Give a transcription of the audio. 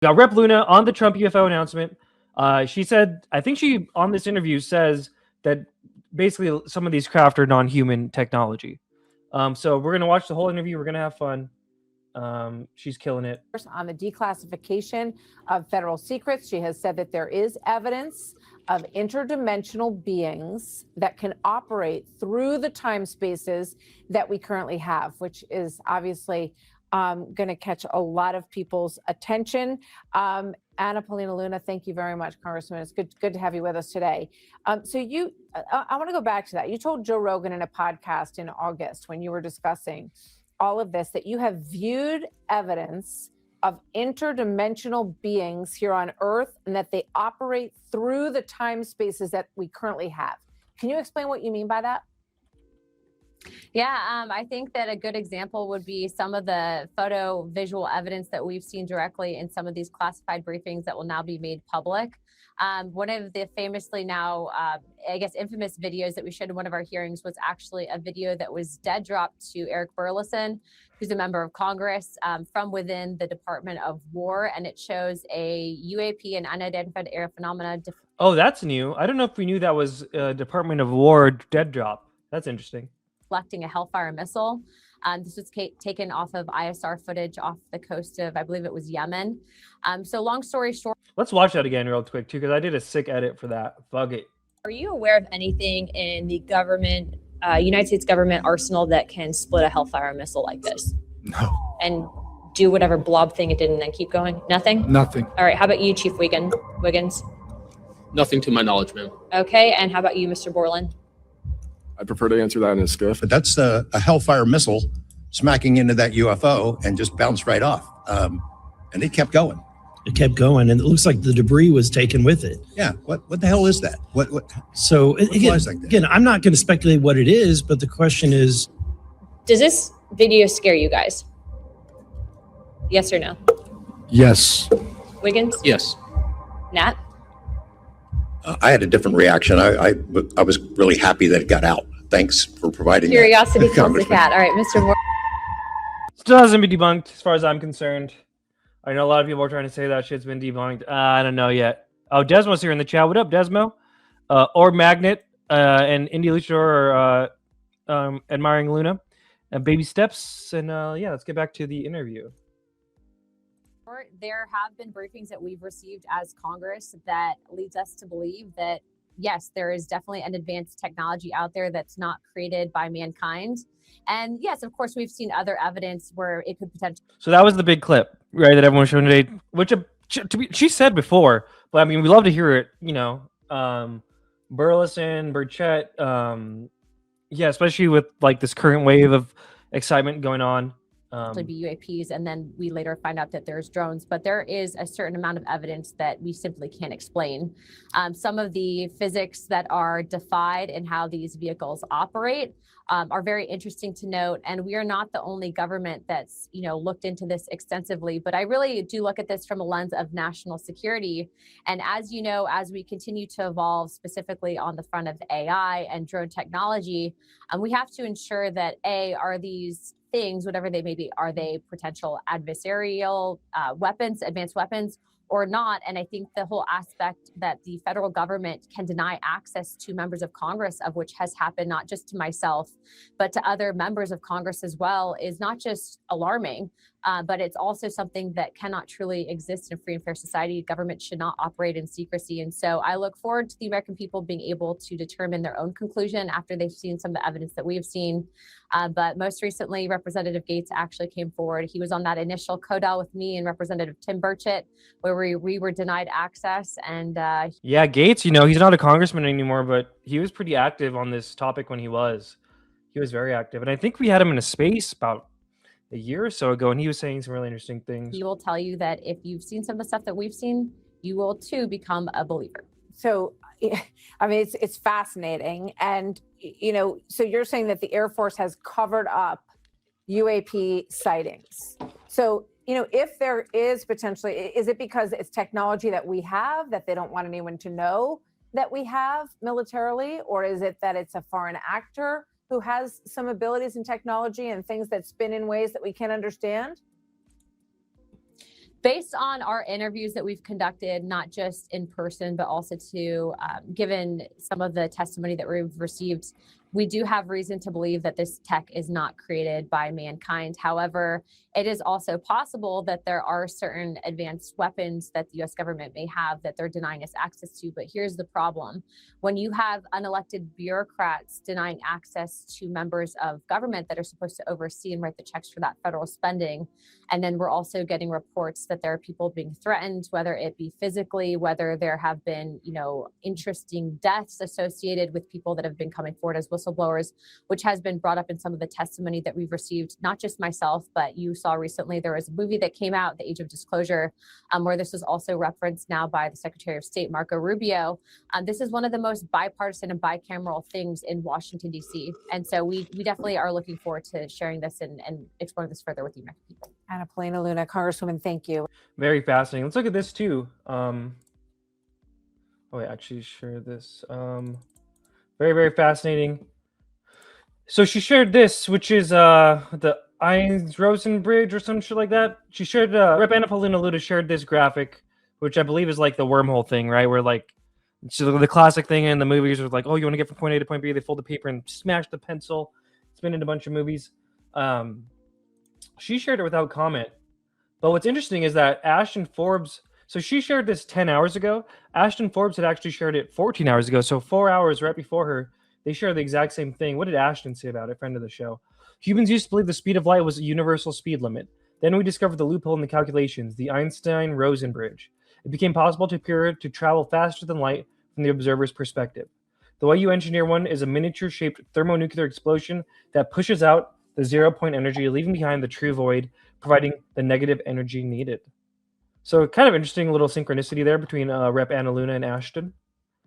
We got Rep Luna on the Trump UFO announcement. She said, I think she on this interview says that basically some of these craft are non-human technology. So we're gonna watch the whole interview. We're gonna have fun. She's killing it. On the declassification of federal secrets, she has said that there is evidence of interdimensional beings that can operate through the time spaces that we currently have, which is obviously going to catch a lot of people's attention. Anna Paulina Luna, thank you very much, Congresswoman. It's good to have you with us today. I want to go back to that. You told Joe Rogan in a podcast in August when you were discussing all of this that you have viewed evidence of interdimensional beings here on Earth and that they operate through the time spaces that we currently have. Can you explain what you mean by that? Yeah, I think that a good example would be some of the photo visual evidence that we've seen directly in some of these classified briefings that will now be made public. One of the famously now, infamous videos that we showed in one of our hearings was actually a video that was dead dropped to Eric Burleson, who's a member of Congress, from within the Department of War, and it shows a UAP, an unidentified air phenomena. Oh, that's new. I don't know if we knew that was Department of War dead drop. That's interesting. Deflecting a Hellfire missile. This was taken off of ISR footage off the coast of, I believe it was Yemen. So long story short. Let's watch that again real quick too, because I did a sick edit for that. Bug it. Are you aware of anything in the government, United States government arsenal that can split a Hellfire missile like this? No. And do whatever blob thing it did and then keep going? Nothing? Nothing. All right. How about you, Chief Wiggins? Nothing to my knowledge, ma'am. Okay. And how about you, Mr. Borland? I prefer to answer that in a skiff. But that's a Hellfire missile smacking into that UFO and just bounced right off. And it kept going. It kept going, and it looks like the debris was taken with it. Yeah. What the hell is that? What So again, like that? again, I'm not going to speculate what it is, but the question is, Does this video scare you guys? Yes or no? Yes. Wiggins? Yes. Nat? I had a different reaction. I was really happy that it got out. Thanks for providing Curiosity that, kills the cat. All right, Mr. Moore. Still hasn't been debunked as far as I'm concerned. I know a lot of people are trying to say that shit's been debunked. I don't know yet. Oh, Desmo's here in the chat. What up, Desmo? Or Magnet and Indy Luchador are admiring Luna. And baby steps. And yeah, let's get back to the interview. There have been briefings that we've received as Congress that leads us to believe that, yes, there is definitely an advanced technology out there that's not created by mankind. And yes, of course, we've seen other evidence where it could potentially. So that was the big clip, right, that everyone showed today, which she said before, but I mean, we love to hear it, you know, Burleson, Burchett, yeah, especially with like this current wave of excitement going on. Be UAPs, and then we later find out that there's drones, but there is a certain amount of evidence that we simply can't explain. Some of the physics that are defied in how these vehicles operate are very interesting to note, and we are not the only government that's looked into this extensively, but I really do look at this from a lens of national security. And as you know, as we continue to evolve specifically on the front of AI and drone technology, we have to ensure that are these things, whatever they may be, are they potential adversarial weapons, advanced weapons, or not? And I think the whole aspect that the federal government can deny access to members of Congress, of which has happened not just to myself, but to other members of Congress as well, is not just alarming, but it's also something that cannot truly exist in a free and fair society. Government should not operate in secrecy. And so I look forward to the American people being able to determine their own conclusion after they've seen some of the evidence that we have seen. But most recently, Representative Gates actually came forward. He was on that initial CODAL with me and Representative Tim Burchett, where we were denied access. And yeah, Gates, he's not a congressman anymore, but he was pretty active on this topic when he was. He was very active. And I think we had him in a space about a year or so ago, and he was saying some really interesting things. He will tell you that if you've seen some of the stuff that we've seen, you will too become a believer. So, I mean, it's fascinating. And, so you're saying that the Air Force has covered up UAP sightings. So, if there is potentially, is it because it's technology that we have that they don't want anyone to know that we have militarily? Or is it that it's a foreign actor who has some abilities in technology and things that spin in ways that we can't understand? Based on our interviews that we've conducted, not just in person, but also to given some of the testimony that we've received, we do have reason to believe that this tech is not created by mankind. However, it is also possible that there are certain advanced weapons that the US government may have that they're denying us access to. But here's the problem. When you have unelected bureaucrats denying access to members of government that are supposed to oversee and write the checks for that federal spending, and then we're also getting reports that there are people being threatened, whether it be physically, whether there have been, interesting deaths associated with people that have been coming forward as whistleblowers, which has been brought up in some of the testimony that we've received, not just myself, but you saw recently there was a movie that came out, The Age of Disclosure, where this was also referenced now by the Secretary of State, Marco Rubio. This is one of the most bipartisan and bicameral things in Washington, D.C. And so we definitely are looking forward to sharing this and exploring this further with the American people. Anna Paulina Luna, Congresswoman, thank you. Very fascinating. Let's look at this too. I actually shared this. Very, very fascinating. So she shared this, which is the Rosen Bridge or some shit like that. She shared, Rep. Anna Paulina Luna shared this graphic, which I believe is like the wormhole thing, right? Where like, so the classic thing in the movies was like, oh, you want to get from point A to point B, they fold the paper and smash the pencil. It's been in a bunch of movies. She shared it without comment. But what's interesting is that Ashton Forbes, so she shared this 10 hours ago. Ashton Forbes had actually shared it 14 hours ago. So 4 hours right before her, they shared the exact same thing. What did Ashton say about it, friend of the show? Humans used to believe the speed of light was a universal speed limit. Then we discovered the loophole in the calculations, the Einstein-Rosen bridge. It became possible to travel faster than light from the observer's perspective. The way you engineer one is a miniature-shaped thermonuclear explosion that pushes out the zero-point energy, leaving behind the true void, providing the negative energy needed. So kind of interesting little synchronicity there between Rep. Anna Luna and Ashton.